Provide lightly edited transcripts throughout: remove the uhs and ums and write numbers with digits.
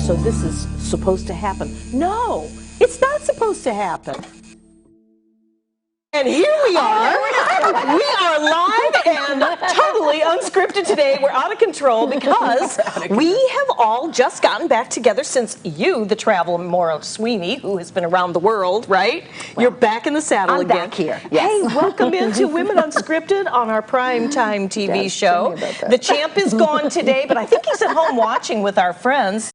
so this is supposed to happen. No, it's not supposed to happen. And here we are. We are live and totally unscripted today. We're out of control because we have all just gotten back together since you, the travel Maura Sweeney, who has been around the world, right? Well, you're back in the saddle again. I'm back here. Yes. Hey, welcome into Women Unscripted on our primetime TV show. The champ is gone today, but I think he's at home watching with our friends.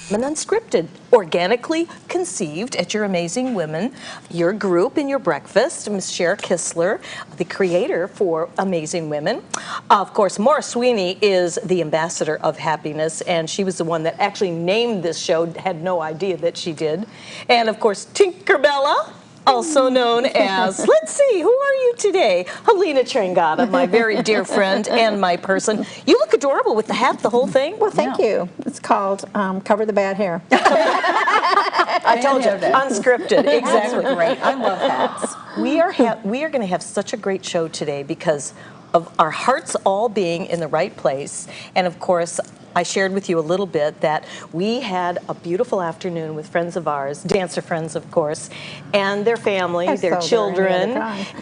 Women Unscripted, organically conceived at your Amazing Women, your group and your breakfast. Ms. Cher Kistler, the creator for Amazing Women. Of course, Maura Sweeney is the ambassador of happiness, and she was the one that actually named this show, had no idea that she did. And of course, Tinkerbella, also known as, let's see, who are you today? Helena Trangata, my very dear friend and my person. You look adorable with the hat, the whole thing. Well, thank you. It's called Cover the Bad Hair. I told you, unscripted, exactly. Great. I love hats. We are going to have such a great show today because of our hearts all being in the right place. And of course, I shared with you a little bit that we had a beautiful afternoon with friends of ours, dancer friends, of course, and their family, their children.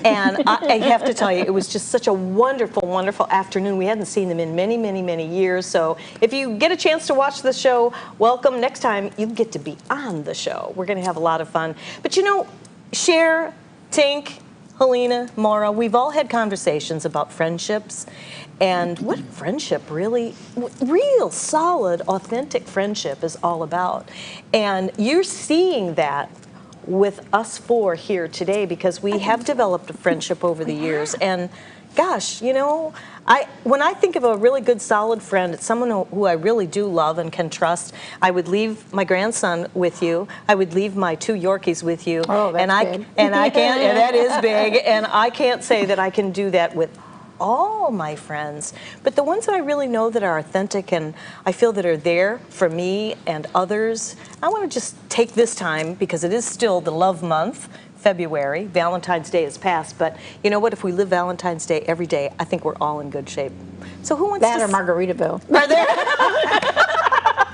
And I have to tell you, it was just such a wonderful, wonderful afternoon. We hadn't seen them in many, many, many years. So if you get a chance to watch the show, welcome. Next time, you get to be on the show. We're going to have a lot of fun. But you know, Cher, Tink, Helena, Maura, we've all had conversations about friendships and what friendship really, real solid, authentic friendship is all about. And you're seeing that with us four here today because we have developed a friendship over the years. And gosh, you know, when I think of a really good, solid friend, it's someone who I really do love and can trust. I would leave my grandson with you. I would leave my 2 Yorkies with you. Oh, that's big. And I can't, and that is big. And I can't say that I can do that with all my friends, but the ones that I really know that are authentic and I feel that are there for me and others, I want to just take this time because it is still the love month. February, Valentine's Day has passed, but you know what? If we live Valentine's Day every day, I think we're all in good shape. So who wants that to... or Margaritaville? Are there?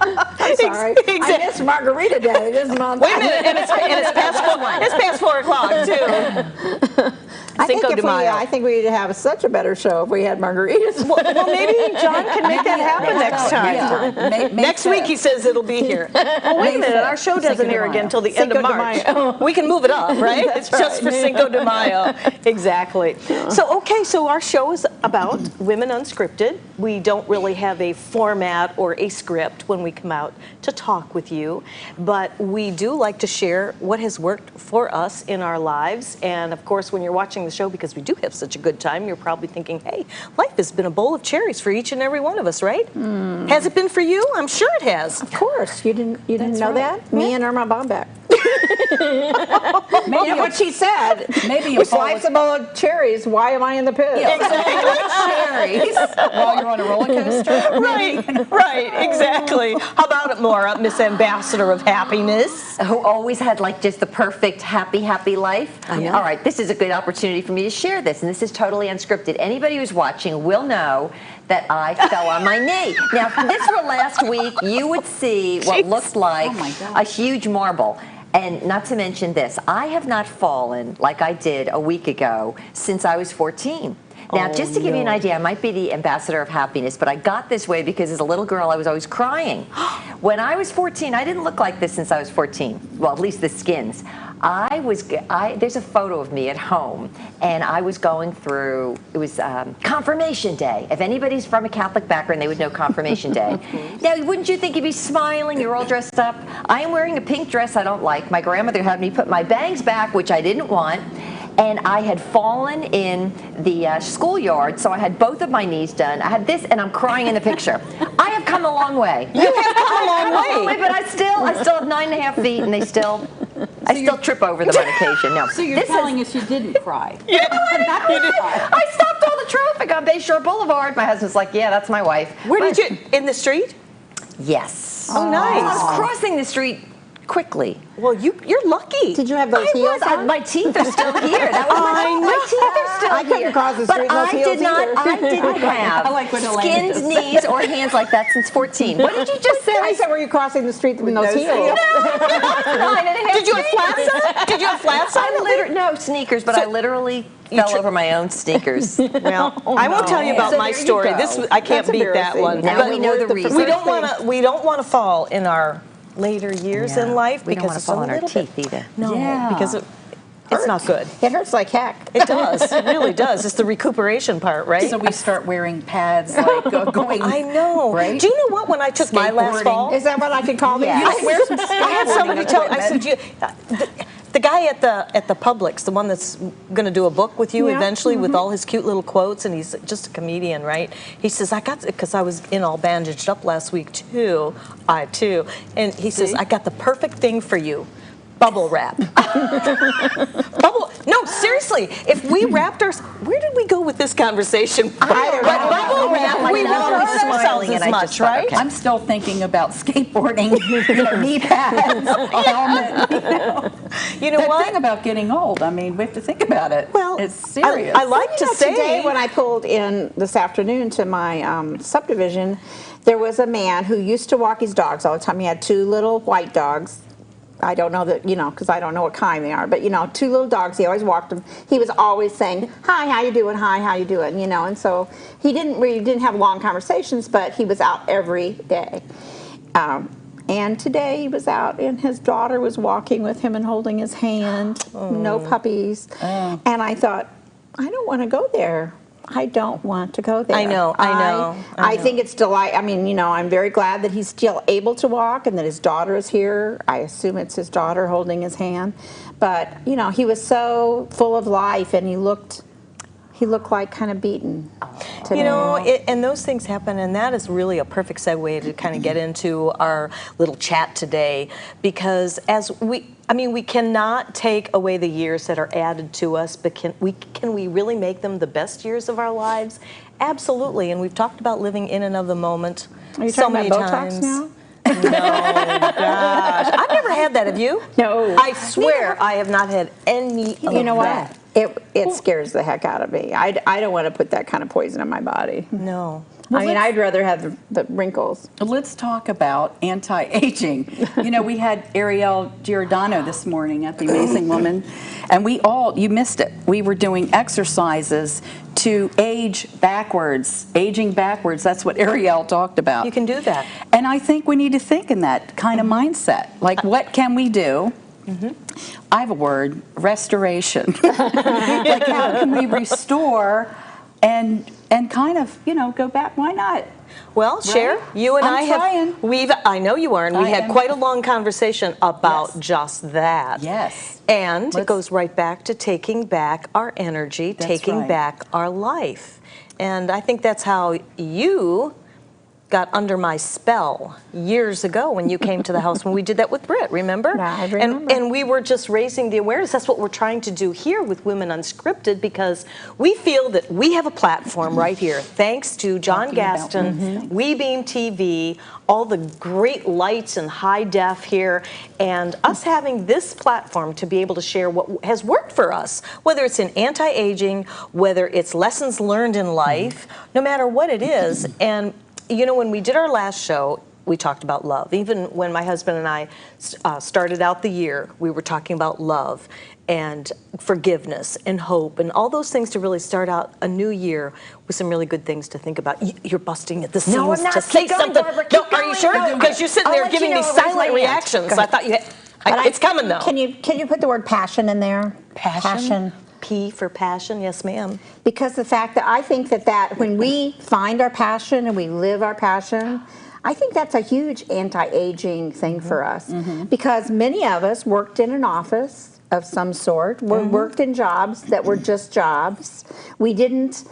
I'm sorry. I missed Margarita Day this month. Wait a minute, and it's past 4 o'clock, too. I think we'd have such a better show if we had margaritas. Well, maybe John can make that happen next time. Yeah. Next week he says it'll be here. Well, wait a minute, our show doesn't air again until the end of March. We can move it up, right? It's just for Cinco de Mayo. Exactly. So, okay, so our show is about Women Unscripted. We don't really have a format or a script when we come out to talk with you, but we do like to share what has worked for us in our lives. And of course, when you're watching the show, because we do have such a good time, you're probably thinking, hey, life has been a bowl of cherries for each and every one of us, right? Has it been for you? I'm sure it has. Of course. You didn't know that? Me and Irma Bombeck. Maybe what she said. Maybe which life's a bowl of cherries. Why am I in the pit? Yeah, exactly. Cherries while you're on a roller coaster. Right, exactly. How about it, Maura, Miss Ambassador of Happiness? Who always had like just the perfect happy life. I know. All right, this is a good opportunity for me to share this, and this is totally unscripted. Anybody who's watching will know that I fell on my knee. Now, if this were last week, you would see what looked like a huge marble. And not to mention this, I have not fallen like I did a week ago since I was 14. Now, just to give you an idea, I might be the ambassador of happiness, but I got this way because as a little girl, I was always crying. When I was 14, I didn't look like this since I was 14. Well, at least the skins. There's a photo of me at home, and I was going through, it was Confirmation Day. If anybody's from a Catholic background, they would know Confirmation Day. Now, wouldn't you think you'd be smiling? You're all dressed up. I am wearing a pink dress I don't like. My grandmother had me put my bangs back, which I didn't want. And I had fallen in the schoolyard, so I had both of my knees done. I had this, and I'm crying in the picture. I have come a long way. You have come a long way. But I still have 9.5 feet, and I still trip over them on occasion. No. So you're telling us you didn't cry? Yeah, I stopped all the traffic on Bayshore Boulevard. My husband's like, yeah, that's my wife. Where did you, in the street? Yes. Oh, nice. I was crossing the street quickly. Well, you're lucky. Did you have those heels on? My teeth are still here. That was my fault. My teeth are still I couldn't here. cross the street in those heels either. I didn't have I like what Elaine skinned just knees or hands like that since 14. What did you just say? I said, were you crossing the street in those heels? Did you have flats on? Did you have flats on? No sneakers, but I literally fell over my own sneakers. Well, I won't tell you about So my there you story. go. I can't That's beat that embarrassing. one. Now But we know the reason. We don't want to fall in our later years in life We don't want because to it's fall a on our little teeth bit. either. No, Yeah. because it's not good. It hurts like heck. It does. It really does. It's the recuperation part, right? So we start wearing pads like going. I know. Right? Do you know what? When I took my last Skateboarding. fall, Is that what I should call them? Yeah. I had somebody tell. I said, the guy at the Publix, the one that's going to do a book with you Yeah. eventually, with all his cute little quotes, and he's just a comedian, right? He says, because I was in all bandaged up last week too, and he says, I got the perfect thing for you. Bubble wrap. No, seriously. If we wrapped where did we go with this conversation? I don't know. Bubble wrap. We won't hurt ourselves smiling, and as I much, just thought, right? okay. I'm still thinking about skateboarding, knee pads, helmet. You know The what? thing about getting old, I mean, we have to think about it. Well, it's serious. I like to say Today, when I pulled in this afternoon to my subdivision, there was a man who used to walk his dogs all the time. He had two little white dogs. I don't know that, because I don't know what kind they are, but, two little dogs. He always walked them. He was always saying, hi, how you doing? Hi, how you doing? And so he didn't have long conversations, but he was out every day. And today he was out, and his daughter was walking with him and holding his hand. No puppies. And I thought, I don't want to go there. I don't want to go there. I know. I think it's delight. I mean, I'm very glad that he's still able to walk and that his daughter is here. I assume it's his daughter holding his hand. But, he was so full of life, and he looked like kind of beaten today. And those things happen, and that is really a perfect segue to kind of get into our little chat today, because we cannot take away the years that are added to us, but can we really make them the best years of our lives? Absolutely, and we've talked about living in and of the moment Are you so talking many about Botox times. now? No, gosh. I've never had that. Have you? No. I swear I have not had any of You know that. what? It scares the heck out of me. I don't want to put that kind of poison in my body. No. I'd rather have the wrinkles. Let's talk about anti-aging. We had Ariel Giordano this morning at the Amazing Woman, and you missed it. We were doing exercises to aging backwards. That's what Ariel talked about. You can do that. And I think we need to think in that kind of mindset. Like, what can we do? I have a word, restoration. Like, how can we restore and kind of, go back? Why not? Well, Cher, you and I know you are, and we had quite a long conversation about just that. Yes. And it goes right back to taking back our energy, taking back our life. And I think that's how you got under my spell years ago when you came to the house when we did that with Britt, remember? Yeah, I remember. And we were just raising the awareness. That's what we're trying to do here with Women Unscripted, because we feel that we have a platform right here, thanks to John Gaston, WeBeam TV, all the great lights and high def here, and us having this platform to be able to share what has worked for us, whether it's in anti-aging, whether it's lessons learned in life, no matter what it is. And when we did our last show, we talked about love. Even when my husband and I started out the year, we were talking about love and forgiveness and hope and all those things to really start out a new year with some really good things to think about. You're busting at the seams No, I'm not. to say Keep going, something. Barbara. No, Keep are you going. sure? No, Because you're sitting I'll there let giving you me know. Raise my silent hand. reactions. Go I thought it's coming though. Can you put the word passion in there? Passion. P for passion. Yes, ma'am. Because the fact that I think that when we find our passion and we live our passion, I think that's a huge anti-aging thing for us. Because many of us worked in an office of some sort. We worked in jobs that were just jobs. We didn't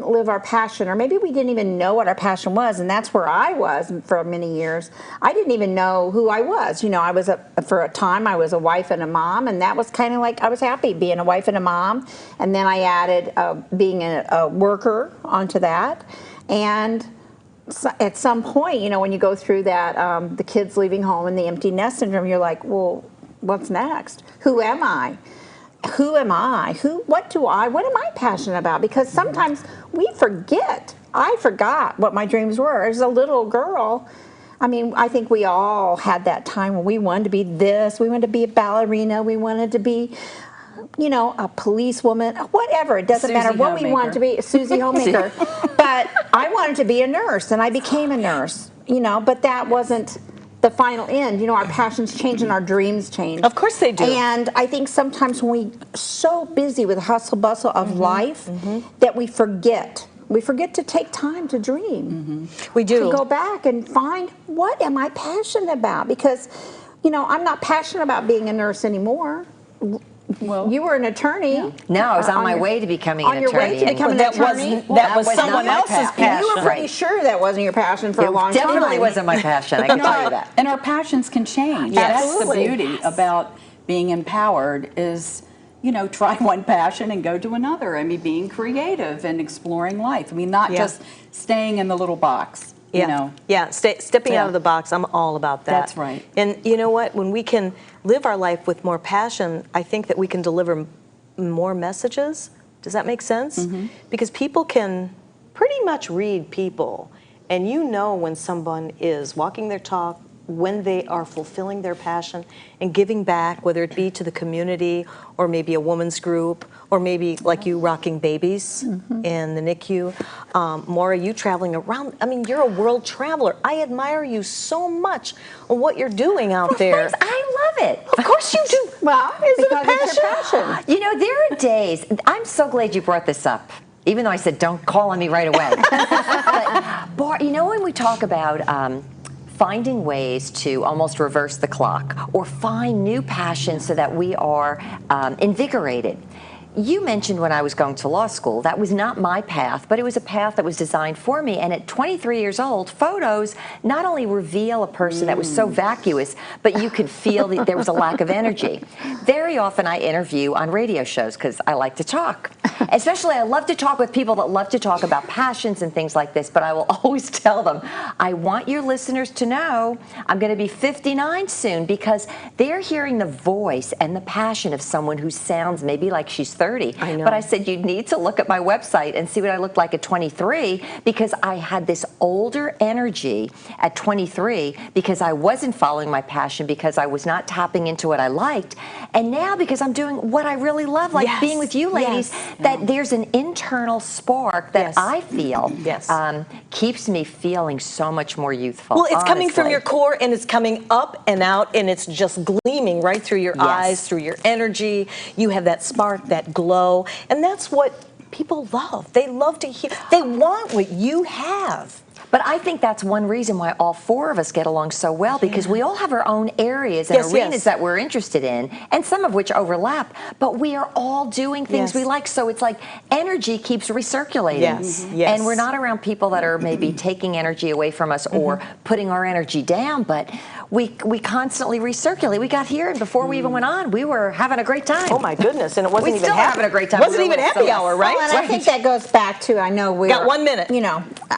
live our passion, or maybe we didn't even know what our passion was, and that's where I was for many years. I didn't even know who I was. I was for a time I was a wife and a mom, and that was kind of like I was happy being a wife and a mom, and then I added being a worker onto that, and at some point, when you go through that, the kids leaving home and the empty nest syndrome, you're like, well, what's next? Who am I? Who am I? What am I passionate about? Because sometimes we forget. I forgot what my dreams were. As a little girl, I mean, I think we all had that time when we wanted to be this, we wanted to be a ballerina, we wanted to be, a policewoman, whatever. It doesn't matter what we wanted to be, Susie Homemaker. But I wanted to be a nurse, and I became a nurse, but that wasn't the final end. Our passions change and our dreams change. Of course they do. And I think sometimes when we're so busy with the hustle bustle of life that we forget. We forget to take time to dream. We do. To go back and find, what am I passionate about? Because, I'm not passionate about being a nurse anymore. Well, you were an attorney. Yeah. No, I was on my way to becoming an attorney. On your way to become an attorney? That was not someone my else's passion. passion. You were pretty sure that wasn't your passion for a long time. Definitely wasn't my passion, I can tell you that. And our passions can change. Yes. That's the Absolutely. beauty about being empowered is, try one passion and go to another. I mean, being creative and exploring life. I mean, not just staying in the little box. Stepping out of the box. I'm all about that. That's right. And you know what? When we can live our life with more passion, I think that we can deliver more messages. Does that make sense? Because people can pretty much read people, and when someone is walking their talk, when they are fulfilling their passion and giving back, whether it be to the community or maybe a women's group or maybe like you rocking babies in the NICU. Maura, you traveling around. I mean, you're a world traveler. I admire you so much on what you're doing out there. Thanks. I love it. Of course you do. Well, because it's your passion. There are days, I'm so glad you brought this up, even though I said don't call on me right away. But, when we talk about finding ways to almost reverse the clock or find new passions so that we are invigorated. You mentioned when I was going to law school, that was not my path, but it was a path that was designed for me. And at 23 years old, photos not only reveal a person that was so vacuous, but you could feel that there was a lack of energy. Very often I interview on radio shows because I like to talk. Especially I love to talk with people that love to talk about passions and things like this, but I will always tell them, I want your listeners to know I'm going to be 59 soon, because they're hearing the voice and the passion of someone who sounds maybe like she's 30. I know. But I said, you need to look at my website and see what I looked like at 23, because I had this older energy at 23 because I wasn't following my passion, because I was not tapping into what I liked. And now because I'm doing what I really love, like being with you ladies, that there's an internal spark that I feel keeps me feeling so much more youthful. Well, it's coming from honestly. your core, and it's coming up and out, and it's just gleaming right through your eyes, through your energy. You have that spark, that glow, and that's what people love. They love to hear. They want what you have. But I think that's one reason why all four of us get along so well, because we all have our own areas and arenas that we're interested in, and some of which overlap, but we are all doing things we like. So it's like energy keeps recirculating. And we're not around people that are maybe taking energy away from us or putting our energy down, but we constantly recirculate. We got here, and before we even went on, we were having a great time. Oh my goodness, and it wasn't even having a great time. Wasn't even happy hour, right? Well, and I think that goes back to, I know we got 1 minute.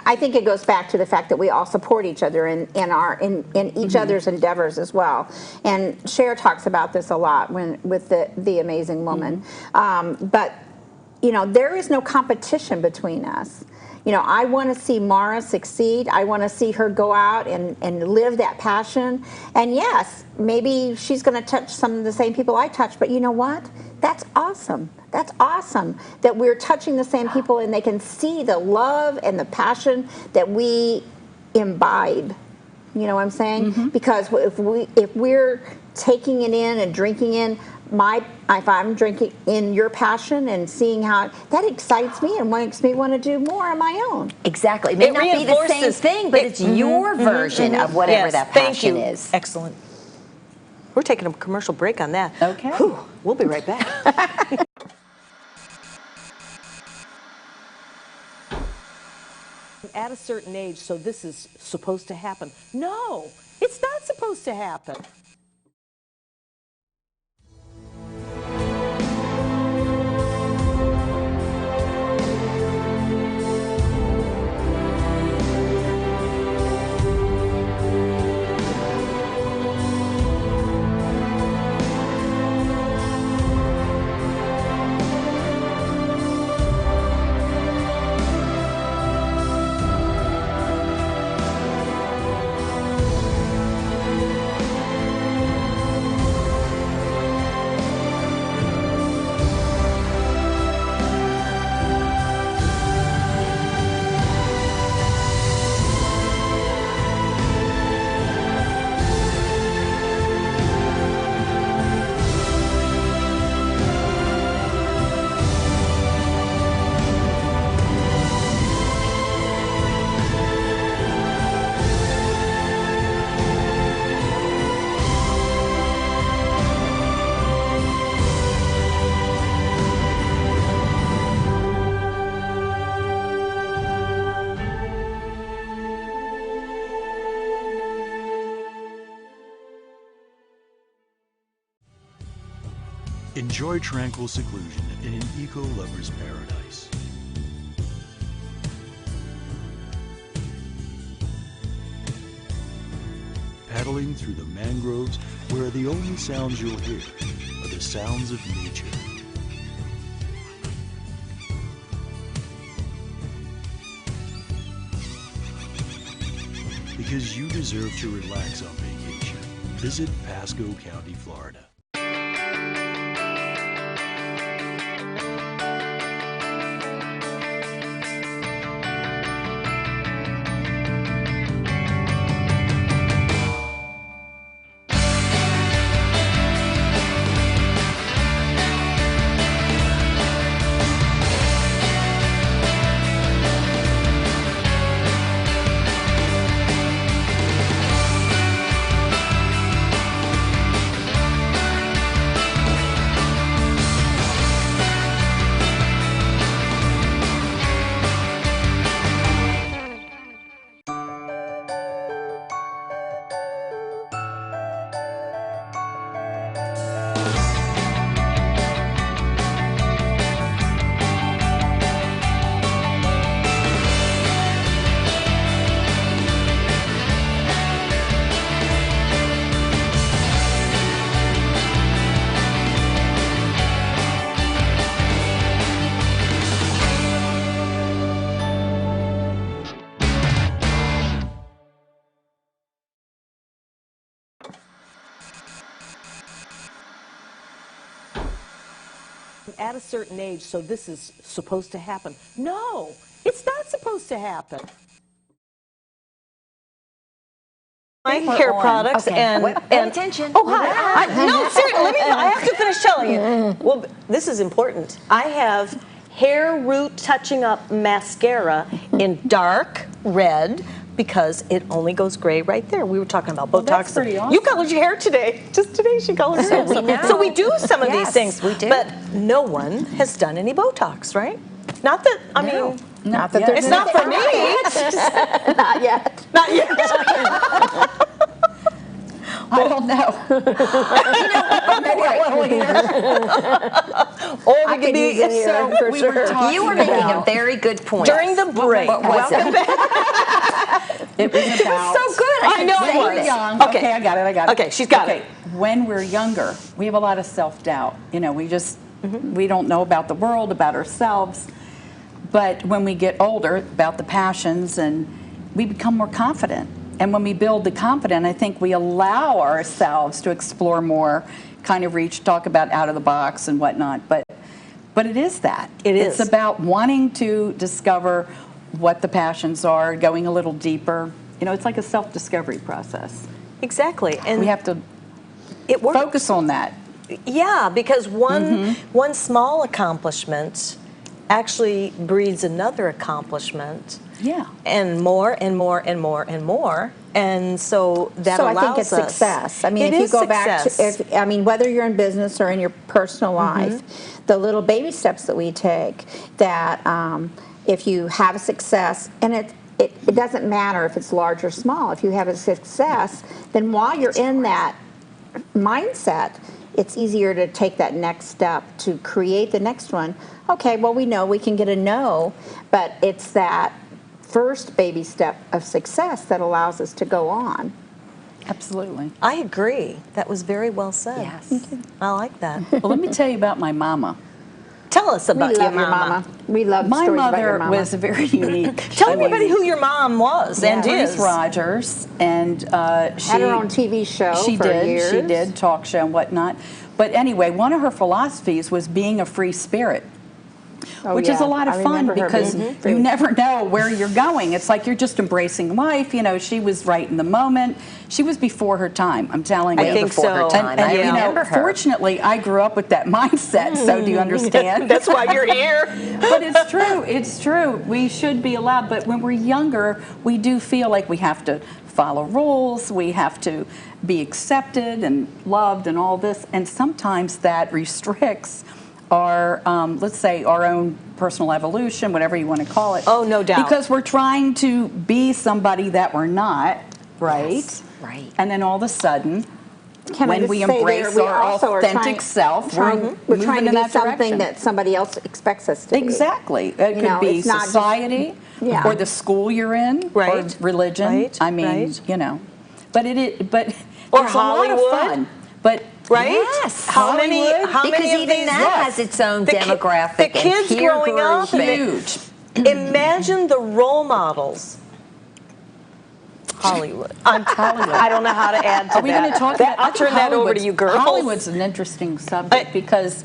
I think it goes back to the fact that we all support each other in each other's endeavors as well. And Cher talks about this a lot with the Amazing Woman. But there is no competition between us. I want to see Mara succeed. I want to see her go out and live that passion. And yes, maybe she's going to touch some of the same people I touch, but you know what? That's awesome. That's awesome that we're touching the same people and they can see the love and the passion that we imbibe. You know what I'm saying? Because if we're taking it in and drinking in if I'm drinking in your passion and seeing how that excites me and makes me want to do more on my own. Exactly. It may not be the same thing, but it's your version of whatever that passion is. Excellent. We're taking a commercial break on that. Okay. Whew, we'll be right back. At a certain age, so this is supposed to happen. No, it's not supposed to happen. Enjoy tranquil seclusion in an eco-lover's paradise. Paddling through the mangroves where the only sounds you'll hear are the sounds of nature. Because you deserve to relax on vacation, visit Pasco County, Florida. At a certain age, so this is supposed to happen. No, it's not supposed to happen. My hair products Okay. Pay and attention. Oh, hi. No, seriously, I have to finish telling you. Well, this is important. I have hair root touching up mascara in dark red because it only goes gray right there. We were talking about Botox. that's pretty awesome. You colored your hair today. Just today she colored her hair. we know. So we do some of these Yes, things. we do. But no one has done any Botox, right? Not that, I mean, Not that Yeah. there's it's not for me. not yet. Not yet. I don't know. Maybe a little later. Or we I could could be use a year so for we sure. were talking You were making a about- very good point. during the break. What was it? It was about. So good. I know could it say was. this. Young. Okay. Okay, I got it. Okay, she's got it. When we're younger, we have a lot of self-doubt. You know, we don't know about the world, about ourselves. But when we get older, about the passions, and we become more confident. And when we build the confidence, I think we allow ourselves to explore more, kind of talk about out of the box and whatnot. But it is that. It is. It's about wanting to discover what the passions are, going a little deeper. You know, it's like a self-discovery process. Exactly. And We have to it works. focus on that. Yeah, because one small accomplishment actually breeds another accomplishment. Yeah. And more and more and more and more. And so that So allows I think it's us. success. I mean, It if you is go back success. to, whether you're in business or in your personal life, the little baby steps that we take, that if you have a success, and it doesn't matter if it's large or small, if you have a success, then while you're in that mindset, it's easier to take that next step to create the next one. Okay, well, we know we can get a no, but it's that first baby step of success that allows us to go on. Absolutely. I agree. That was very well said. Yes. I like that. Well, let me tell you about my mama. Tell us We about love your mama. We love My stories about your mother mama. was very unique. Tell everybody who your mom was and Bruce is. Rogers, and she had her own TV show She for did. years. She did talk show and whatnot. But anyway, one of her philosophies was being a free spirit. Oh, Which is yeah. a lot of I fun remember her because being you free. never know where you're going. It's like you're just embracing life. You know, she was right in the moment. She was before her time, I'm telling you. I think before her so. time. And I you know, remember her. fortunately, I grew up with that mindset, so do you understand? That's why you're here. But it's true. It's true. We should be allowed. But when we're younger, we do feel like we have to follow rules. We have to be accepted and loved and all this. And sometimes that restricts our, let's say, our own personal evolution, whatever you want to call it. Oh, no doubt. Because we're trying to be somebody that we're not, right? Yes, right. And then all of a sudden, Can I when just we say there, embrace we our also are authentic self, we're we're moving trying to in be that something direction. that somebody else expects us to be. Exactly. It could know, be it's not just- society, Yeah. or the school you're in, Right. or religion. Right. I mean, Right. you know, but Or it's a lot of Hollywood. fun. But Right? Yes. How many? Hollywood, How because many of even these? that has its own The ki- demographic. the and kids peer growing up, grouping. huge. Imagine the role models. Hollywood. I don't know how to add to Are we that. going to talk That- about? I I'll think turn that over to Hollywood's- you girls. Hollywood's an interesting subject because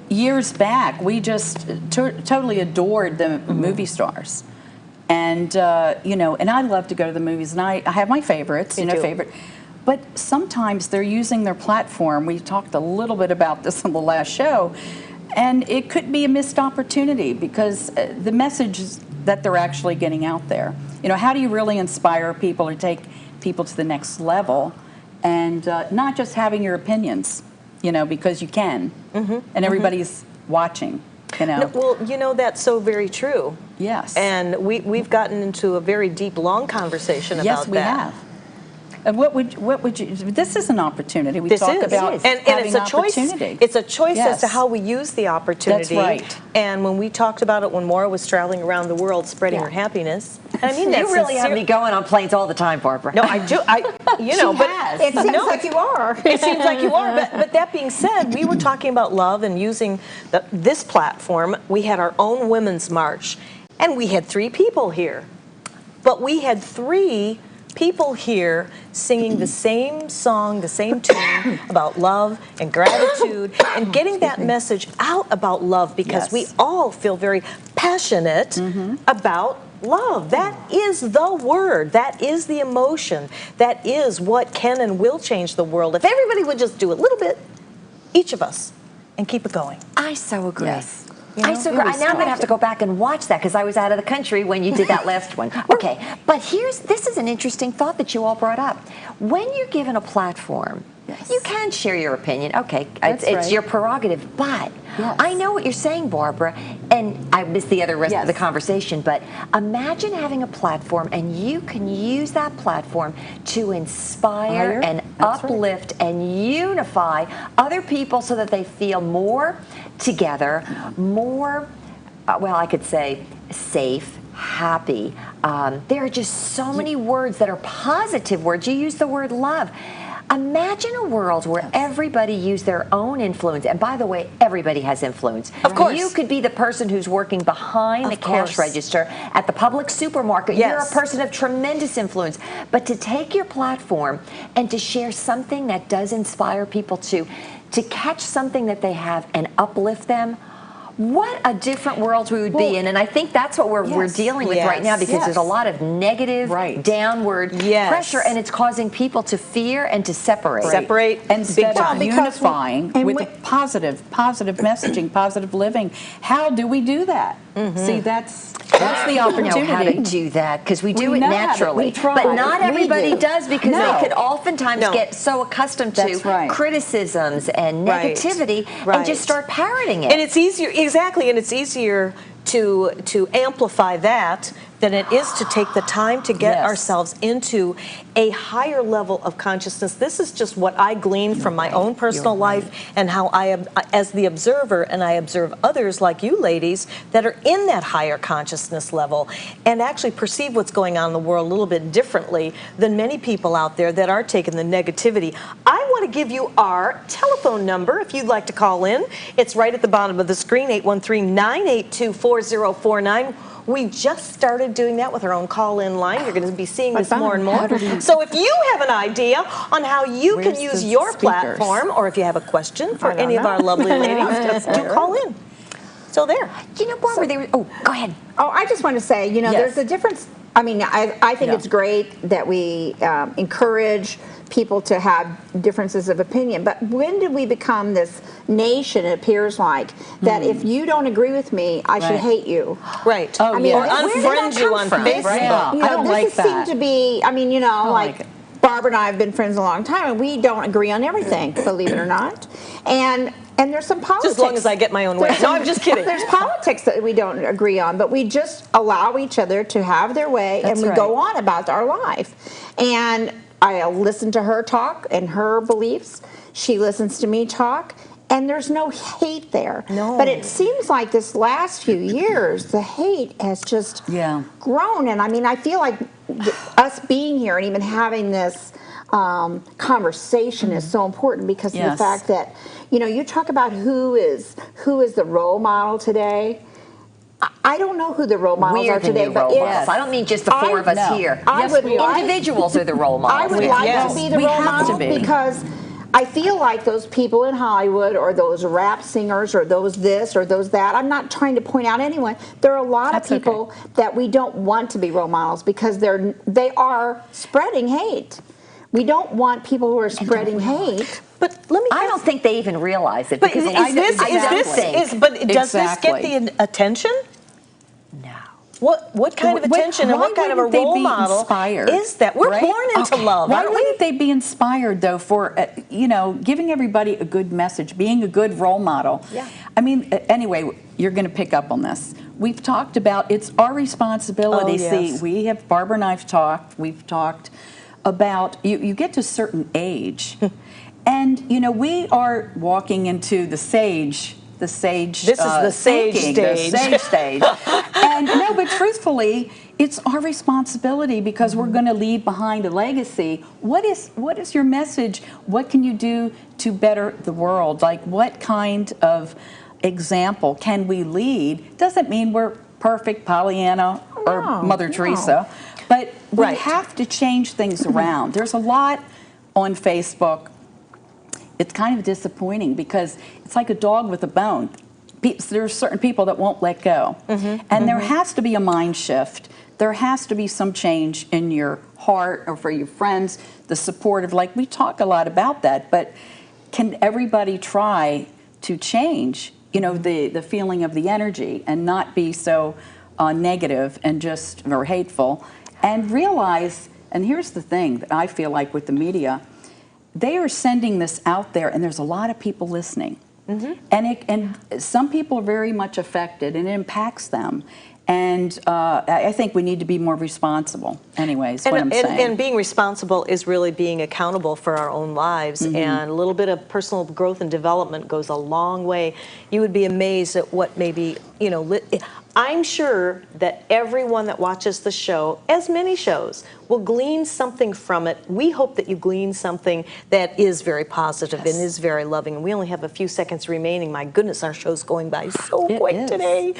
years back we just totally adored the movie stars, and you know, and I love to go to the movies, and I have my favorites, Me too. favorite. But sometimes they're using their platform. We talked a little bit about this on the last show, and it could be a missed opportunity because the messages that they're actually getting out there. You know, how do you really inspire people or take people to the next level, and not just having your opinions, you know, because you can, and everybody's watching, you know. No, well, you know, that's so very true. Yes. And we've gotten into a very deep, long conversation about Yes, we that. have. And what would you? This is an opportunity. We This talk is, about and having it's a choice. opportunity. It's a choice as to Yes. how we use the opportunity. That's right. And when we talked about it, when Maura was traveling around the world spreading her happiness, and I mean that You really have sincere- me going on planes all the time, Barbara. No, I do. You know, but It seems no, like you are. It seems like you are. But that being said, we were talking about love and using this platform. We had our own Women's March, and we had 3 people here. But we had 3 people here singing the same song, the same tune about love and gratitude and getting that message out about love because Yes. we all feel very passionate about love. That is the word. That is the emotion. That is what can and will change the world. If everybody would just do a little bit, each of us, and keep it going. I so agree. Yes. You I know, so it agree. was Now I'm going to have to go back and watch that because I was out of the country when you did that last one. Okay, but this is an interesting thought that you all brought up. When you're given a platform, you can share your opinion. Okay, it's right. your prerogative. But Yes. I know what you're saying, Barbara, and I missed the rest of the conversation. But imagine having a platform, and you can use that platform to inspire and That's right. uplift and unify other people so that they feel more together, more, well, I could say safe, happy. There are just so many words that are positive words. You use the word love. Imagine a world where everybody used their own influence. And by the way, everybody has influence. Of course. You could be the person who's working behind the cash course. register at the public supermarket. Yes. You're a person of tremendous influence. But to take your platform and to share something that does inspire people to catch something that they have and uplift them, what a different world we would be in. And I think that's what we're dealing with right now because there's a lot of negative, downward pressure, and it's causing people to fear and to separate. Separate Instead big time. of unifying with positive messaging, positive living. How do we do that? See, that's the opportunity. Know how to do that because we do it know how to- naturally, we try. but not We everybody do. does because No. they could oftentimes No. get so accustomed to That's right. criticisms and Right. negativity Right. and just start parroting it. And it's easier, exactly, and it's easier to amplify that than it is to take the time to get Yes. ourselves into a higher level of consciousness. This is just what I glean from my own personal life and how I am as the observer, and I observe others like you ladies that are in that higher consciousness level and actually perceive what's going on in the world a little bit differently than many people out there that are taking the negativity. I want to give you our telephone number if you'd like to call in. It's right at the bottom of the screen, 813-982-4049. We just started doing that with our own call-in line. You're going to be seeing this more and more. So if you have an idea on how you can use the your speakers? platform, or if you have a question for I don't any of know. our lovely ladies, do call in. So there. You know, Barbara, go ahead. Oh, I just want to say, you know, Yes. there's a difference. I mean, I think Yeah. it's great that we encourage people to have differences of opinion. But when did we become this nation, it appears like, that if you don't agree with me, I should Right. hate you? Right. Oh, I mean, yeah. Or where did that unfriend you come on from? Facebook. Right. You know, I don't this like has that. seemed to be, I mean, you know, like like it. Barbara and I have been friends a long time, and we don't agree on everything, believe it or not. And there's some politics. Just as long as I get my own way. There's No, some- I'm just kidding. There's politics that we don't agree on, but we just allow each other to have their way, That's and we right. go on about our life. And I listen to her talk and her beliefs. She listens to me talk. And there's no hate there. No. But it seems like this last few years, the hate has just grown. And I mean, I feel like us being here and even having this conversation is so important because of the fact that, you know, you talk about who is the role model today. I don't know who the role models are today, but I don't mean just the four of us here. Individuals are the role models. I would like to be the role model because I feel like those people in Hollywood or those rap singers or those this or those that, I'm not trying to point out anyone. There are a lot of people that we don't want to be role models because they are spreading hate. We don't want people who are spreading hate. But let me. I don't think they even realize it. But because does this get the attention? No. What kind of attention and what kind of a role model is that? We're born into love. Why wouldn't they be inspired though for you know, giving everybody a good message, being a good role model? Yeah. I mean, anyway, you're going to pick up on this. We've talked about it's our responsibility. See, we have Barbara and I've talked. We've talked about you get to a certain age, and you know we are walking into the sage. This is the sage thinking, stage. The sage stage. And no, but truthfully, it's our responsibility because we're going to leave behind a legacy. What is your message? What can you do to better the world? Like what kind of example can we lead? Doesn't mean we're perfect, Pollyanna or Mother Teresa, but we have to change things around. There's a lot on Facebook. It's kind of disappointing because it's like a dog with a bone. There are certain people that won't let go. And there has to be a mind shift. There has to be some change in your heart or for your friends, the support of, like, we talk a lot about that, but can everybody try to change, you know, the feeling of the energy and not be so negative and just, or hateful, and realize, and here's the thing that I feel like with the media, they are sending this out there, and there's a lot of people listening. And some people are very much affected, and it impacts them. And I think we need to be more responsible, anyways, what I'm saying. And being responsible is really being accountable for our own lives, and a little bit of personal growth and development goes a long way. You would be amazed at what maybe, you know, I'm sure that everyone that watches the show, as many shows, will glean something from it. We hope that you glean something that is very positive and is very loving. And we only have a few seconds remaining. My goodness, our show's going by so quick today.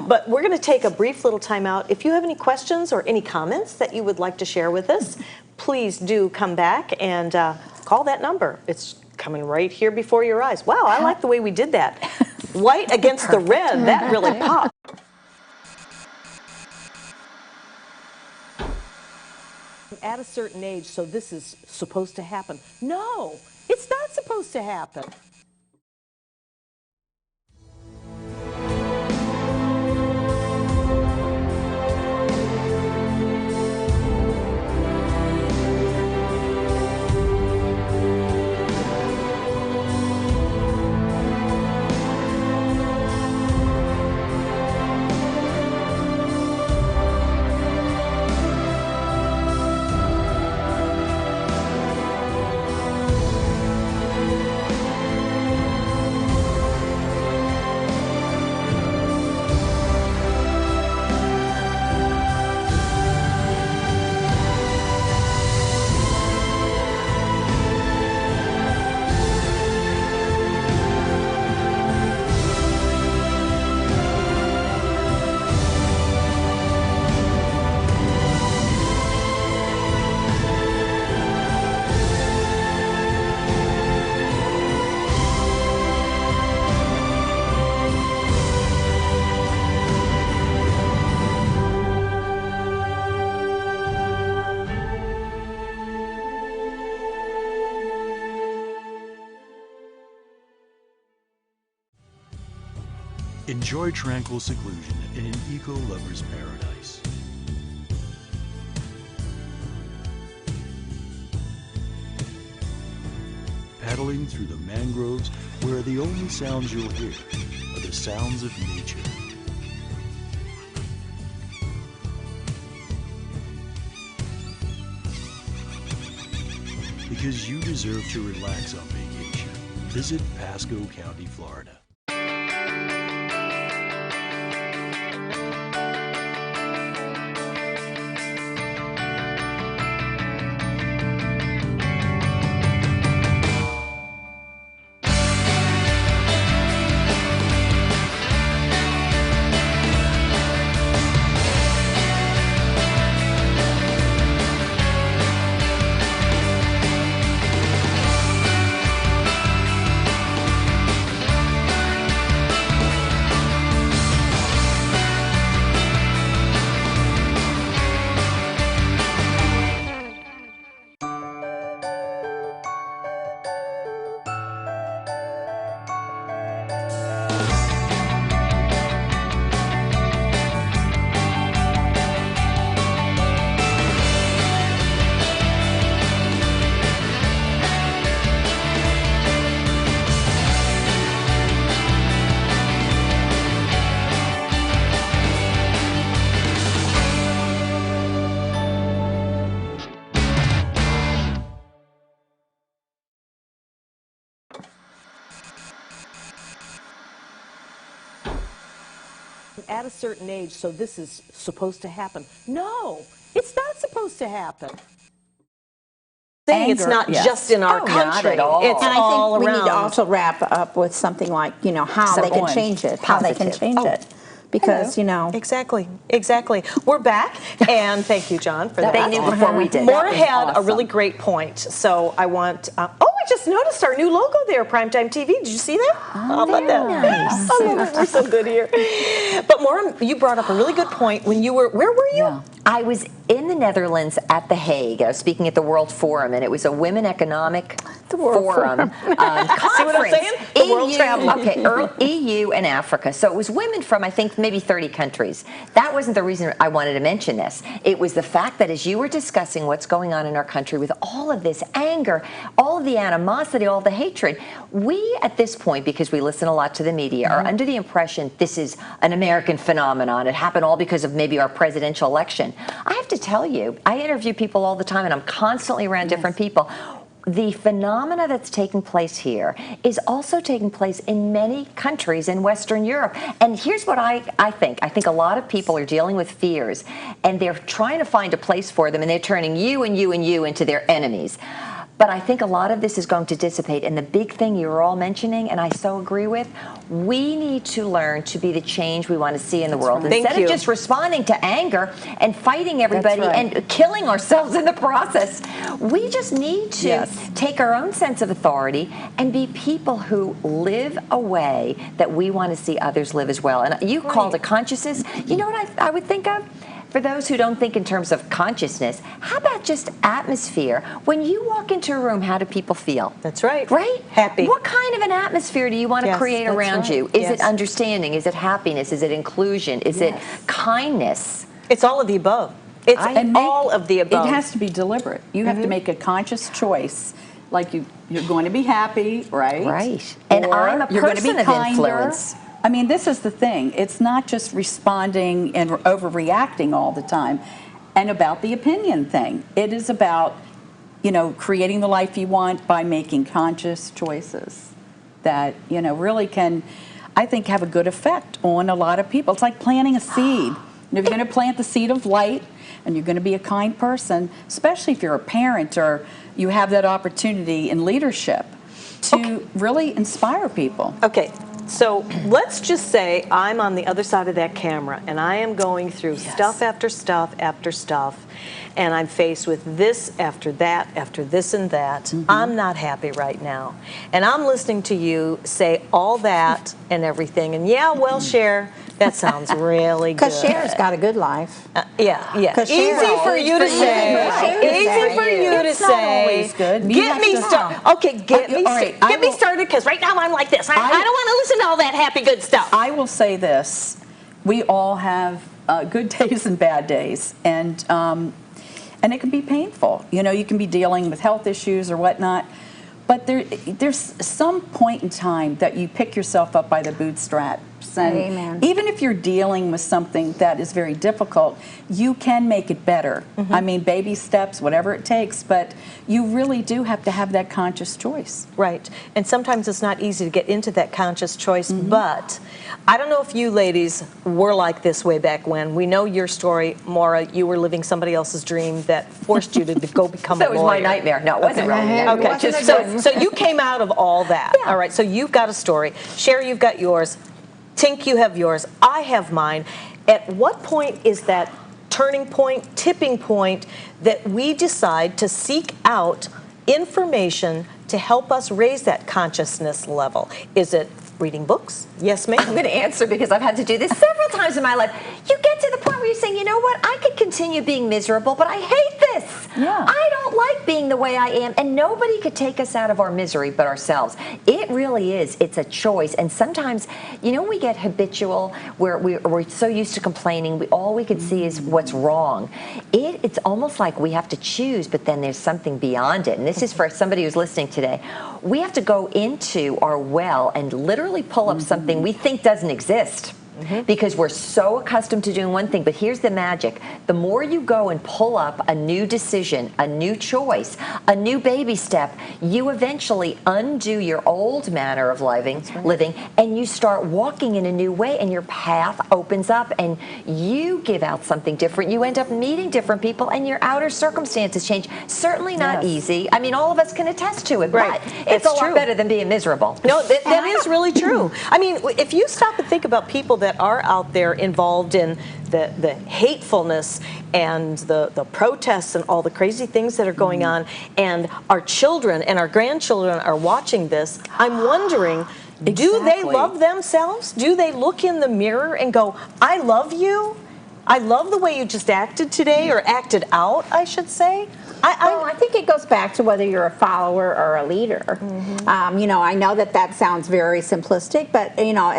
But we're going to take a brief little time out. If you have any questions or any comments that you would like to share with us, please do come back and call that number. It's coming right here before your eyes. Wow, I like the way we did that. White against the red, that really popped. At a certain age, so this is supposed to happen. No, it's not supposed to happen. Enjoy tranquil seclusion in an eco-lover's paradise. Paddling through the mangroves where the only sounds you'll hear are the sounds of nature. because you deserve to relax on vacation. Visit Pasco County, Florida. At a certain age, so this is supposed to happen. No, it's not supposed to happen. Saying it's Anger, not yes. just in our Oh, not country. at all. It's And I all think we around. need to also wrap up with something like, you know, how So they can on. change it, how they can Positive. change it. Because, you know, Exactly, exactly. We're back, and thank you, John, for that. They knew before we did. Maura was had a awesome. really great point, so I want. I just noticed our new logo there, Primetime TV. Did you see that? How about that? nice. I love it. We're so good here. But Maura, you brought up a really good point when you were. Where were you? Yeah. I was in the Netherlands at The Hague. I was speaking at the World Forum, and it was a Women Economic Forum conference. See what I'm saying? The world travel. Okay, EU and Africa. So it was women from, I think, maybe 30 countries. That wasn't the reason I wanted to mention this. It was the fact that as you were discussing what's going on in our country with all of this anger, all of the animosity, all of the hatred, we at this point, because we listen a lot to the media, are under the impression this is an American phenomenon. It happened all because of maybe our presidential election. I have to tell you, I interview people all the time, and I'm constantly around different people. The phenomena that's taking place here is also taking place in many countries in Western Europe. And here's what I think. I think a lot of people are dealing with fears, and they're trying to find a place for them, and they're turning you and you and you into their enemies. But I think a lot of this is going to dissipate. And the big thing you were all mentioning, and I so agree with, we need to learn to be the change we want to see in the world. Thank Instead you. of just responding to anger and fighting everybody right. and killing ourselves in the process, we just need to Yes. take our own sense of authority and be people who live a way that we want to see others live as well. And you called it consciousness. You know what I would think of? For those who don't think in terms of consciousness, how about just atmosphere? When you walk into a room, how do people feel? That's right. Right? Happy. What kind of an atmosphere do you want to Yes, create that's around right. you? Is Yes. it understanding? Is it happiness? Is it inclusion? Is it kindness? It's all of the above. It's And all of the above. It has to be deliberate. You have to make a conscious choice. Like you're going to be happy, right? Right. And Or I'm a you're going to person be of kinder. influence. I mean, this is the thing. It's not just responding and overreacting all the time and about the opinion thing. It is about, creating the life you want by making conscious choices that, really can, I think, have a good effect on a lot of people. It's like planting a seed. And if you're going to plant the seed of light and you're going to be a kind person, especially if you're a parent or you have that opportunity in leadership to really inspire people. Okay, so let's just say I'm on the other side of that camera and I am going through stuff after stuff after stuff, and I'm faced with this after that after this and that. I'm not happy right now. And I'm listening to you say all that and everything, and Cher, that sounds really good. because Cher's got a good life. Yeah. 'Cause Easy Cher- for you to say. Right. Easy for you to It's not say. always good. You Get have me to- started. Okay, get me all right, I get me will- started, because right now I'm like this. I don't want to listen to all that happy good stuff. I will say this: we all have good days and bad days, and it can be painful. You can be dealing with health issues or whatnot, but there's some point in time that you pick yourself up by the bootstraps peace. And Amen. even if you're dealing with something that is very difficult, you can make it better. I mean, baby steps, whatever it takes, but you really do have to have that conscious choice. Right. And sometimes it's not easy to get into that conscious choice, but I don't know if you ladies were like this way back when. We know your story, Maura. You were living somebody else's dream that forced you to go become a That lawyer. was my nightmare. No, it wasn't really. Okay, so you came out of all that. All right, so you've got a story. Sherry, you've got yours. Tink, you have yours. I have mine. At what point is that turning point, tipping point, that we decide to seek out information to help us raise that consciousness level? Is it reading books? Yes, ma'am. I'm going to answer because I've had to do this several times in my life. You get to the point where you're saying, you know what, I could continue being miserable, but I hate this. Yeah. I don't like being the way I am, and nobody could take us out of our misery but ourselves. It really is. It's a choice, and sometimes, you know, we get habitual where we're so used to complaining, all we could see is what's wrong. It's almost like we have to choose, but then there's something beyond it, and this is for somebody who's listening today. We have to go into our well and literally pull up something we think doesn't exist. Because we're so accustomed to doing one thing. But here's the magic. The more you go and pull up a new decision, a new choice, a new baby step, you eventually undo your old manner of living, and you start walking in a new way, and your path opens up, and you give out something different. You end up meeting different people, and your outer circumstances change. Certainly not easy. I mean, all of us can attest to it, but it's a lot better than being miserable. No, that is really true. I mean, if you stop and think about people that are out there involved in the hatefulness and the protests and all the crazy things that are going on, and our children and our grandchildren are watching this, I'm wondering, do they love themselves? Do they look in the mirror and go, I love you? I love the way you just acted today, or acted out, I should say. I think it goes back to whether you're a follower or a leader. You know, I know that sounds very simplistic, but, you know,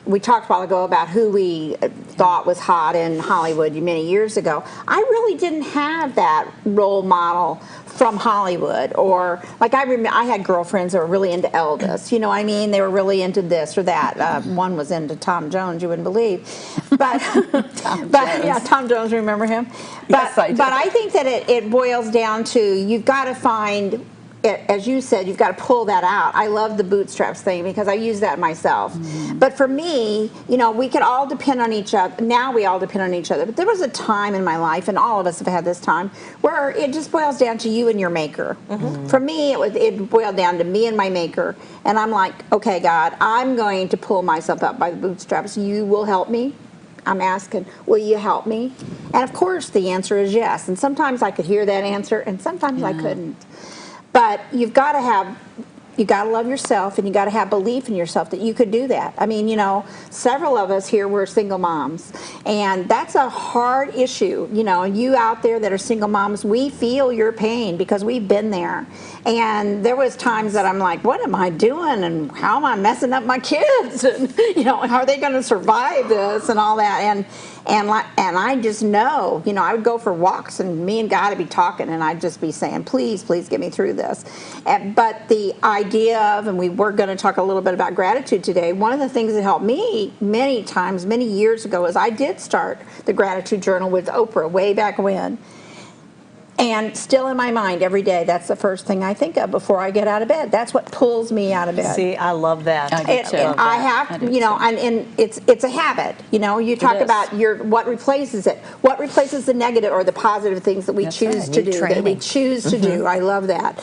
we talked a while ago about who we thought was hot in Hollywood many years ago. I really didn't have that role model from Hollywood, or like I remember I had girlfriends that were really into Elvis. You know what I mean? They were really into this or that. One was into Tom Jones, you wouldn't believe. But Tom Jones, remember him? Yes, I do. But I think that it boils down to, you've got to find, as you said, you've got to pull that out. I love the bootstraps thing because I use that myself. But for me, you know, we could all depend on each other. Now we all depend on each other. But there was a time in my life, and all of us have had this time, where it just boils down to you and your maker. For me, it boiled down to me and my maker. And I'm like, okay, God, I'm going to pull myself up by the bootstraps. You will help me. I'm asking, will you help me? And of course, the answer is yes. And sometimes I could hear that answer, and sometimes I couldn't. But you've got to love yourself, and you got to have belief in yourself that you could do that. I mean, you know, several of us here were single moms, and that's a hard issue. You know, you out there that are single moms, we feel your pain because we've been there. And there was times that I'm like, what am I doing, and how am I messing up my kids? And, you know, how are they going to survive this and all that? And I just know, you know, I would go for walks, and me and God would be talking, and I'd just be saying, please, please get me through this. But the idea of, and we were going to talk a little bit about gratitude today, one of the things that helped me many times, many years ago, is I did start the gratitude journal with Oprah way back when. And still in my mind every day, that's the first thing I think of before I get out of bed. That's what pulls me out of bed. See, I love that. I have, you know, and it's a habit. You know, you talk about what replaces it. What replaces the negative or the positive things that we choose to do, that we choose to do. I love that.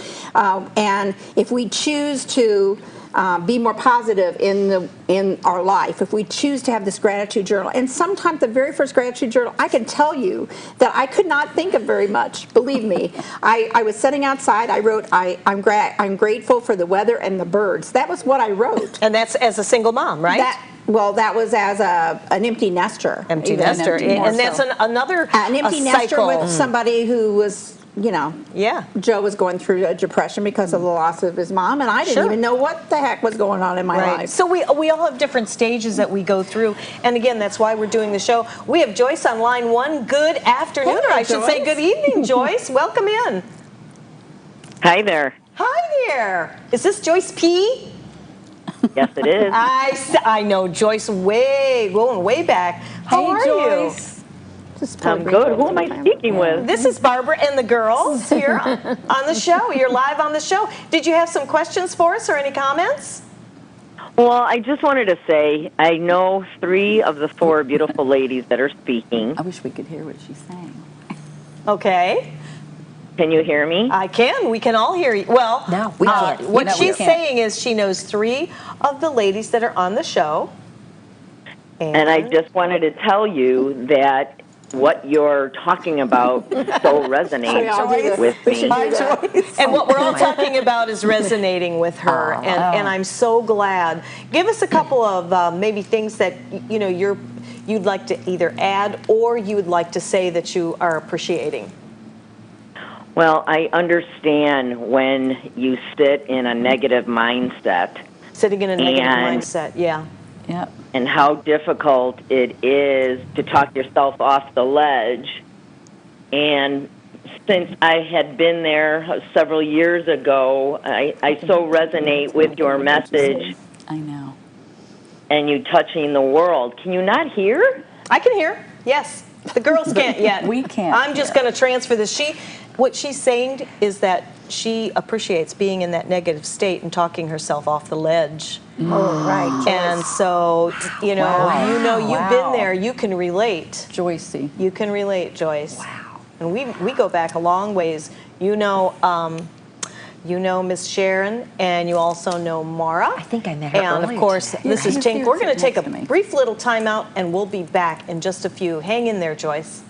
And if we choose to be more positive in our life, if we choose to have this gratitude journal, and sometimes the very first gratitude journal, I can tell you that I could not think of very much. Believe me, I was sitting outside. I wrote, I'm grateful for the weather and the birds. That was what I wrote. And that's as a single mom, right? That was as an empty nester. Empty nester. And that's another an empty nester cycle. with somebody who was, you know, Joe was going through a depression because of the loss of his mom, and I didn't even know what the heck was going on in my life. So we all have different stages that we go through, and again, that's why we're doing the show. We have Joyce on line one. Good afternoon, or I should say good evening, Joyce. Welcome in. Hi there. Hi there. Is this Joyce P? Yes, it is. I know Joyce going way back. How are Joyce. you? I'm good. Who am I speaking with? This is Barbara and the girls here on the show. You're live on the show. Did you have some questions for us or any comments? Well, I just wanted to say I know 3 of the 4 beautiful ladies that are speaking. I wish we could hear what she's saying. Okay. Can you hear me? I can. We can all hear you. Well, No, we can't. What No, we she's can't. saying is she knows 3 of the ladies that are on the show. And I just wanted to tell you that what you're talking about so resonates with me. And what we're all talking about is resonating with her, and I'm so glad. Give us a couple of maybe things that you'd like to either add or you would like to say that you are appreciating. Well, I understand when you sit in a negative mindset Sitting in a negative And- mindset, yeah. Yep. and how difficult it is to talk yourself off the ledge. And since I had been there several years ago, I so resonate with your message I know. and you touching the world. Can you not hear? I can hear. Yes. The girls can't yet. We can't I'm just hear. going to transfer this. What she's saying is that she appreciates being in that negative state and talking herself off the ledge. Oh, right. And so, you've been there. You can relate. Joycey. You can relate, Joyce. Wow. And we go back a long ways. You know Miss Sharon, and you also know Mara. I think I met her And earlier of course, today. this is Right. Tink. We're going to take a Next to me. brief little time out, and we'll be back in just a few. Hang in there, Joyce.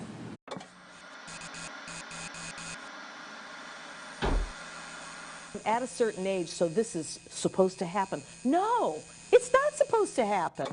At a certain age, so this is supposed to happen. No, it's not supposed to happen.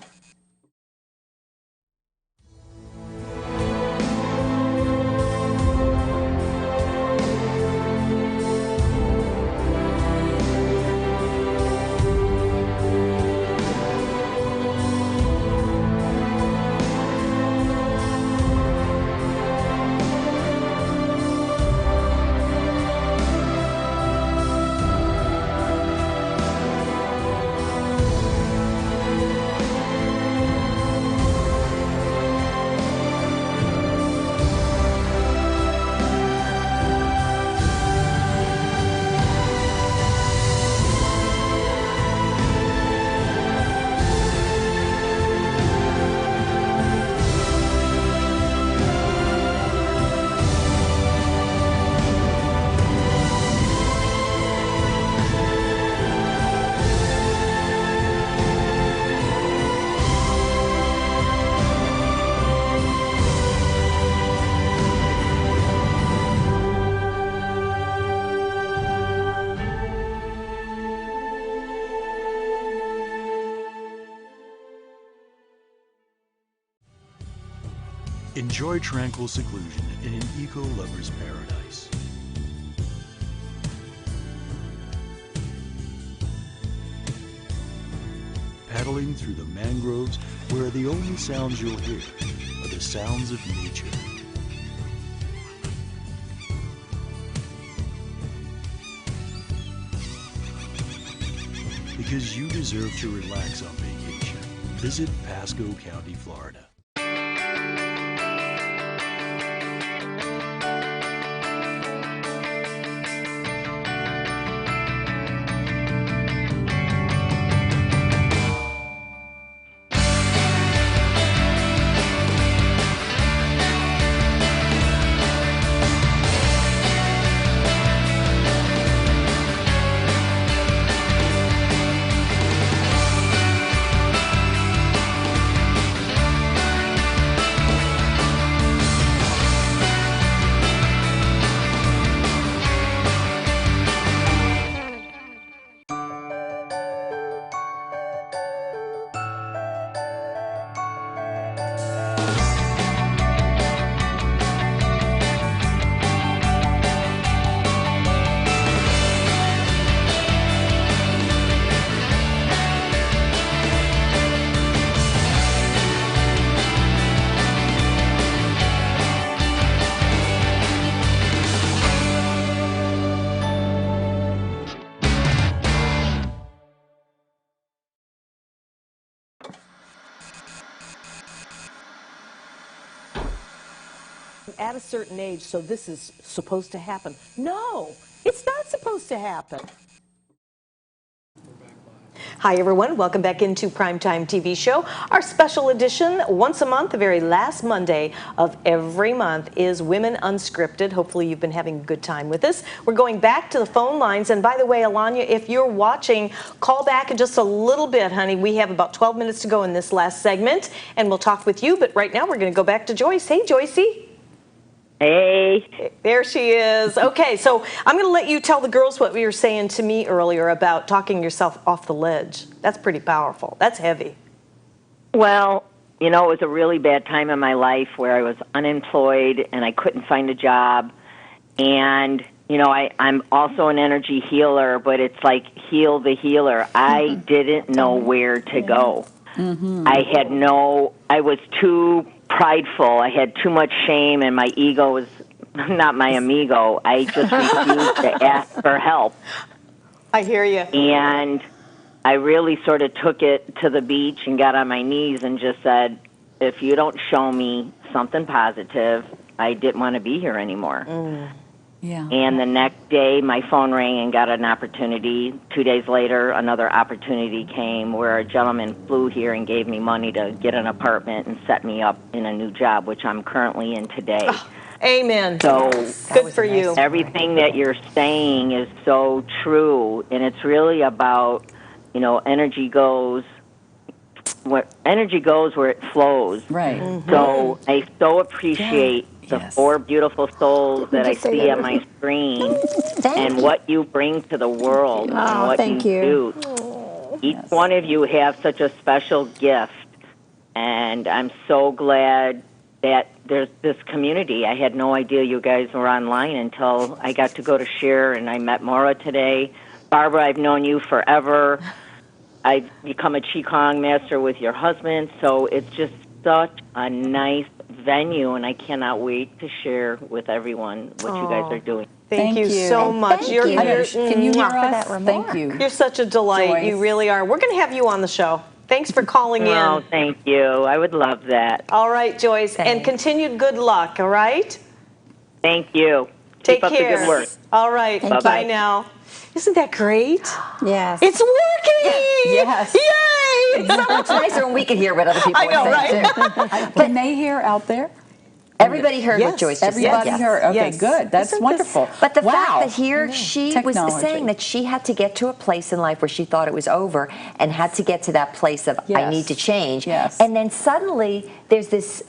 Enjoy tranquil seclusion in an eco-lover's paradise. Paddling through the mangroves where the only sounds you'll hear are the sounds of nature. Because you deserve to relax on vacation, visit Pasco County, Florida. at a certain age, so this is supposed to happen. No, it's not supposed to happen. Hi, everyone. Welcome back into Primetime TV Show. Our special edition, once a month, the very last Monday of every month, is Women Unscripted. Hopefully, you've been having a good time with us. We're going back to the phone lines. And by the way, Alanya, if you're watching, call back in just a little bit, honey. We have about 12 minutes to go in this last segment, and we'll talk with you. But right now, we're going to go back to Joyce. Hey, Joycey. Hey. There she is. Okay, so I'm going to let you tell the girls what you were saying to me earlier about talking yourself off the ledge. That's pretty powerful. That's heavy. Well, you know, it was a really bad time in my life where I was unemployed and I couldn't find a job. And, you know, I'm also an energy healer, but it's like heal the healer. I didn't know where to go. I was too prideful. I had too much shame, and my ego was not my amigo. I just refused to ask for help. I hear you. And I really sort of took it to the beach and got on my knees and just said, if you don't show me something positive, I didn't want to be here anymore. Yeah. And the next day, my phone rang and got an opportunity. 2 days later, another opportunity came where a gentleman flew here and gave me money to get an apartment and set me up in a new job, which I'm currently in today. Amen. So good for you. Everything that you're saying is so true, and it's really about, you know, energy goes where it flows. Right. So I so appreciate the four beautiful souls that I see on my screen and what you bring to the world and what you do. Each one of you have such a special gift, and I'm so glad that there's this community. I had no idea you guys were online until I got to go to share, and I met Maura today. Barbara, I've known you forever. I've become a Qigong master with your husband, so it's just such a nice venue, and I cannot wait to share with everyone what you guys are doing. Thank you so much. Thank you. Can you hear us? that remark. Thank you. You're such a delight. Joyce. You really are. We're going to have you on the show. Thanks for calling Oh, in. thank you. I would love that. All right, Joyce. And Thanks. continued good luck, all right? Thank you. Take Keep up care. the good work. All right. Thank you. Bye now. Isn't that great? Yes. It's working! Yes. Yay! It's so much nicer when we can hear what other people I know, are saying, right? too. Can they hear out there? Everybody heard Yes. what Joyce just Everybody said. heard. Okay, Yes. good. That's Isn't this- wonderful. But the wow. fact that she was Technology. saying that she had to get to a place in life where she thought it was over and had to get to that place of, I Yes. need to change. Yes. And then suddenly there's this,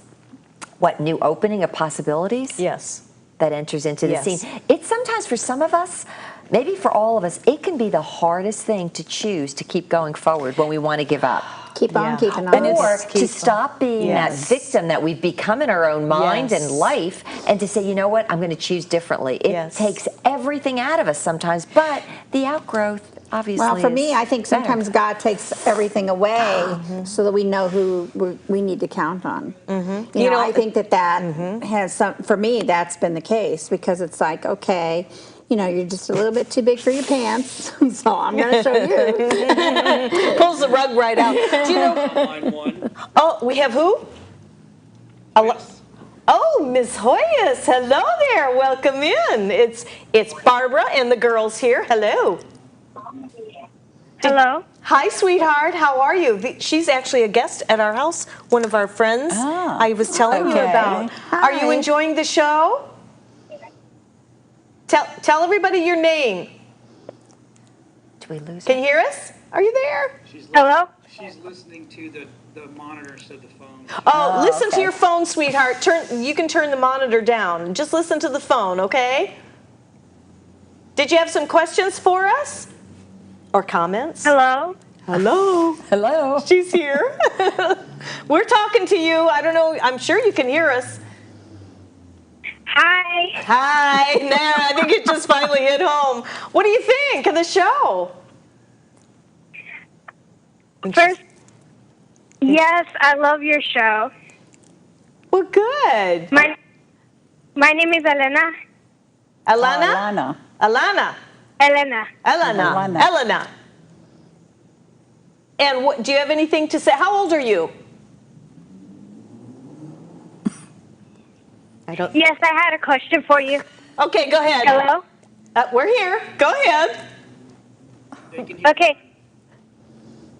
new opening of possibilities Yes. that enters into the Yes. scene. It's sometimes for some of us, maybe for all of us, it can be the hardest thing to choose to keep going forward when we want to give up. Keep on Yeah. keeping on. Or to stop being that Yes. victim that we've become in our own mind Yes. and life, and to say, you know what, I'm going to choose differently. It Yes. takes everything out of us sometimes, but the outgrowth obviously Well, for is me, I think better. sometimes God takes everything away so that we know who we need to count on. You know, I think that has some. For me, that's been the case because it's like, okay, you know, you're just a little bit too big for your pants, so I'm going to show you. Pulls the rug right out. Do you know? Line one. Oh, we have who? Oh, Miss Hoyas. Hello there. Welcome in. It's Barbara and the girls here. Hello. Hello. Hi, sweetheart. How are you? She's actually a guest at our house, one of our friends Ah, I was telling you okay. about. Are you Hi. enjoying the show? Tell everybody your name. Do we lose Can it? you hear us? Are you there? Hello. She's listening to the monitors of the phone. Oh, listen to okay. your phone, sweetheart. You can turn the monitor down. Just listen to the phone, okay? Did you have some questions for us? Or comments? Hello. Hello. Hello. She's here. We're talking to you. I don't know. I'm sure you can hear us. Hi. Hi. Nah, I think it just finally hit home. What do you think of the show? First, yes, I love your show. Well, good. My name is Elena. Alana? Alana. Alana. Elena. Elena. Alana. Elena. And do you have anything to say? How old are you? I don't. Yes, I had a question for you. Okay, go ahead. Hello? We're here. Go ahead. Okay.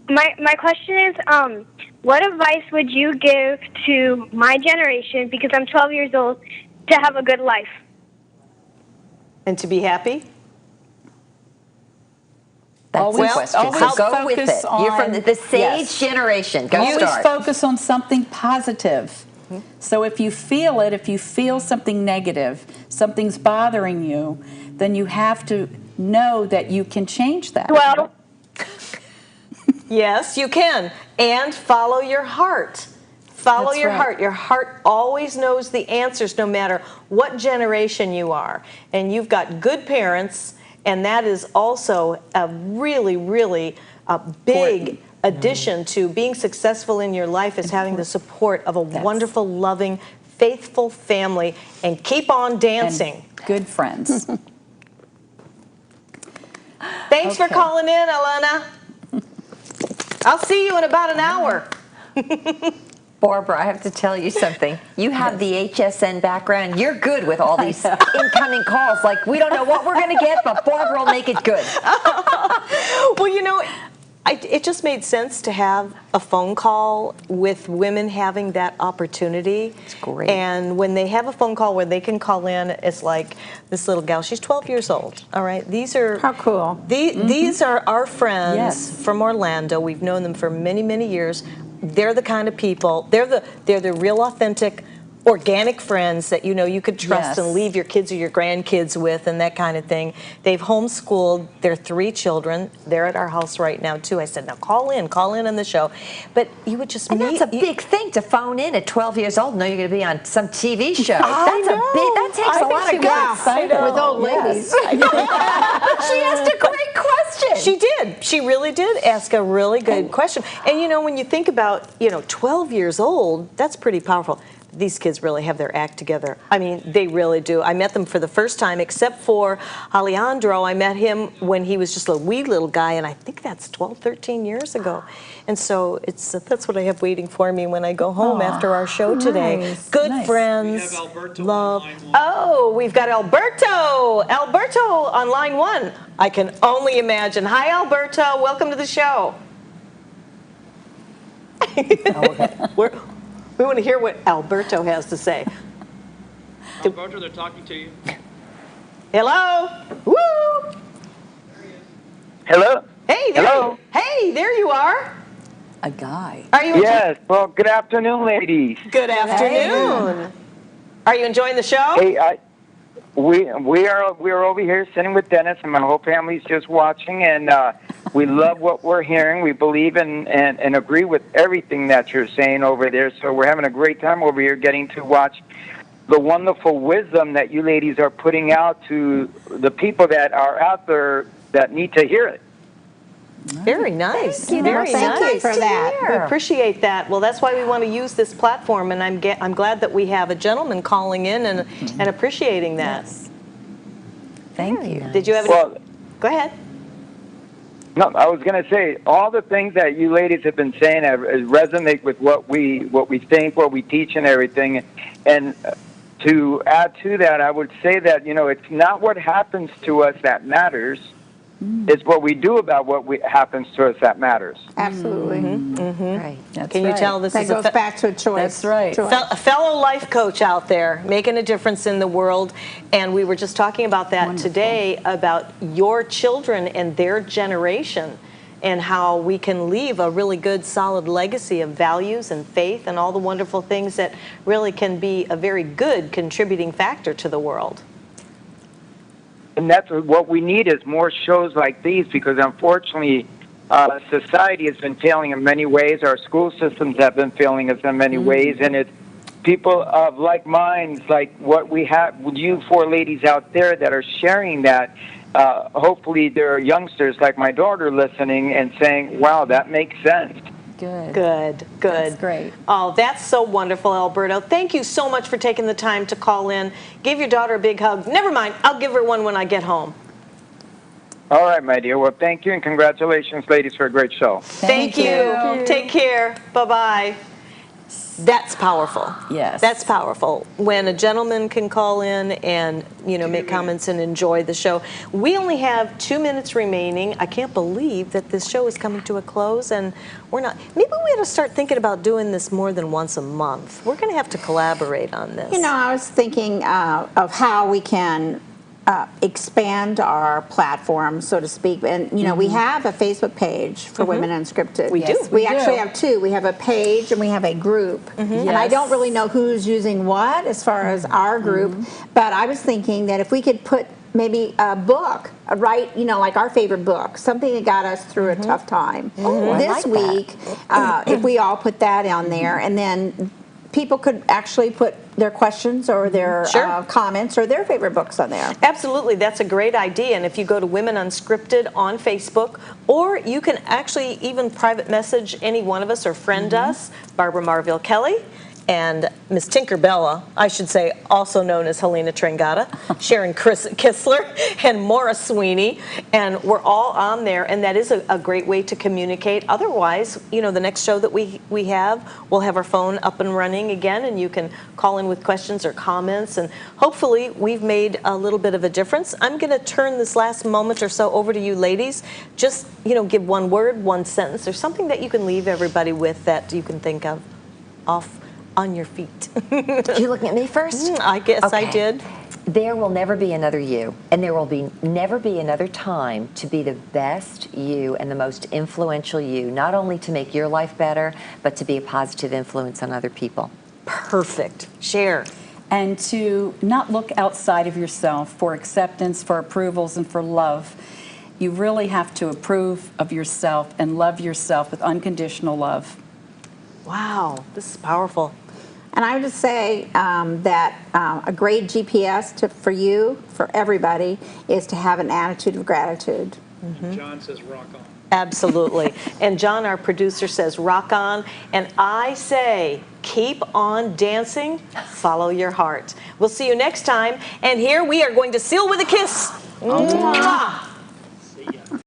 My question is, what advice would you give to my generation, because I'm 12 years old, to have a good life? And to be happy? That's Always- the question. always So go with focus it. You're from on- the sage yes. generation. Go Always start. focus on something positive. So if you feel it, if you feel something negative, something's bothering you, then you have to know that you can change that. Well, Yes, you can. And follow your heart. Follow That's your right. heart. Your heart always knows the answers no matter what generation you are. And you've got good parents, and that is also a really, really big addition to being successful in your life is having the support of a wonderful, loving, faithful family. And keep on dancing. And good friends. Thanks for Okay. calling in, Alana. I'll see you in about an hour. Barbara, I have to tell you something. You have the HSN background. You're good with all these incoming calls. Like, we don't know what we're going to get, but Barbara will make it good. Well, you know, it just made sense to have a phone call with women having that opportunity. It's great. And when they have a phone call where they can call in, it's like this little gal. She's 12 years old. All right, these are How cool. These are our friends Yes. from Orlando. We've known them for many, many years. They're the kind of people. They're the real authentic, organic friends that you could trust Yes. and leave your kids or your grandkids with and that kind of thing. They've homeschooled their 3 children. They're at our house right now too. I said, now call in on the show. But you would just And meet. that's a big thing to phone in at 12 years old. Know you're going to be on some TV show. That takes a lot of guts. With old ladies. She asked a great question. She did. She really did ask a really good question. And when you think about 12 years old, that's pretty powerful. These kids really have their act together. I mean, they really do. I met them for the first time, except for Alejandro. I met him when he was just a wee little guy, and I think that's 12, 13 years ago. And so that's what I have waiting for me when I go home after our show today. nice. Good Nice. friends. We have Alberto love. on line 1. Oh, we've got Alberto. Alberto on line 1. I can only imagine. Hi, Alberto. Welcome to the show. We want to hear what Alberto has to say. Alberto, they're talking to you. Hello. Woo. Hello? Hey, there Hello? Hey, there you are. A guy. Are you? Yes. Well, good afternoon, ladies. Good afternoon. Are you enjoying the show? Hey, we're over here sitting with Dennis, and my whole family's just watching, and we love what we're hearing. We believe and agree with everything that you're saying over there. So we're having a great time over here getting to watch the wonderful wisdom that you ladies are putting out to the people that are out there that need to hear it. Very nice. Thank you. Very Thank nice. you for that. We appreciate that. Well, that's why we want to use this platform, and I'm glad that we have a gentleman calling in and appreciating that. Yes. Thank you. Did you have any? Well, Go ahead. no, I was going to say all the things that you ladies have been saying resonate with what we think, what we teach, and everything. And to add to that, I would say that it's not what happens to us that matters. It's what we do about what happens to us that matters. Absolutely. Right. That's Can you right. tell this That is goes back to a choice. That's right. Choice. a fellow life coach out there making a difference in the world? And we were just talking about that today, about your children and their generation, and how we can leave a really good, solid legacy of values and faith and all the wonderful things that really can be a very good contributing factor to the world. And that's what we need is more shows like these, because unfortunately society has been failing in many ways. Our school systems have been failing us in many ways, and it's people of like minds, like what we have, you 4 ladies out there that are sharing that. Hopefully there are youngsters like my daughter listening and saying, wow, that makes sense. Good. That's great. Oh, that's so wonderful, Alberto. Thank you so much for taking the time to call in. Give your daughter a big hug. Never mind, I'll give her one when I get home. All right, my dear. Well, thank you, and congratulations, ladies, for a great show. Thank you. Take care. Bye-bye. That's powerful. Yes. That's powerful. When a gentleman can call in and, make comments and enjoy the show. We only have 2 minutes remaining. I can't believe that this show is coming to a close, and we're not. Maybe we ought to start thinking about doing this more than once a month. We're going to have to collaborate on this. I was thinking of how we can expand our platform, so to speak. And, we have a Facebook page for Women Unscripted. We do. We actually have two. We have a page and we have a group. And I don't really know who's using what as far as our group, but I was thinking that if we could put maybe a book, like our favorite book, something that got us through a tough time. This week, if we all put that on there, and then people could actually put their questions or their comments or their favorite books on there. Absolutely, that's a great idea. And if you go to Women Unscripted on Facebook, or you can actually even private message any one of us or friend us, Barbara Marville Kelly, and Miss Tinkerbella, I should say, also known as Helena Trengata, Sharon Kistler, and Maura Sweeney, and we're all on there, and that is a great way to communicate. Otherwise, the next show that we have, we'll have our phone up and running again, and you can call in with questions or comments, and hopefully we've made a little bit of a difference. I'm going to turn this last moment or so over to you ladies. Just, give one word, one sentence, or something that you can leave everybody with that you can think of off on your feet. You looking at me first? I guess I did. There will never be another you, and there will never be another time to be the best you and the most influential you, not only to make your life better, but to be a positive influence on other people. Perfect. Share. And to not look outside of yourself for acceptance, for approvals, and for love. You really have to approve of yourself and love yourself with unconditional love. Wow, this is powerful. And I would just say that a great GPS for you, for everybody, is to have an attitude of gratitude. John says rock on. Absolutely. And John, our producer, says rock on. And I say keep on dancing, follow your heart. We'll see you next time. And here we are going to seal with a kiss. Mwah. See ya.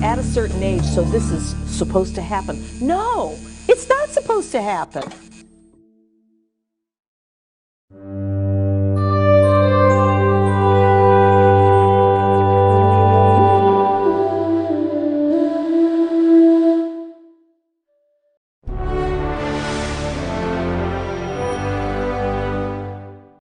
At a certain age, so this is supposed to happen. No, it's not supposed to happen.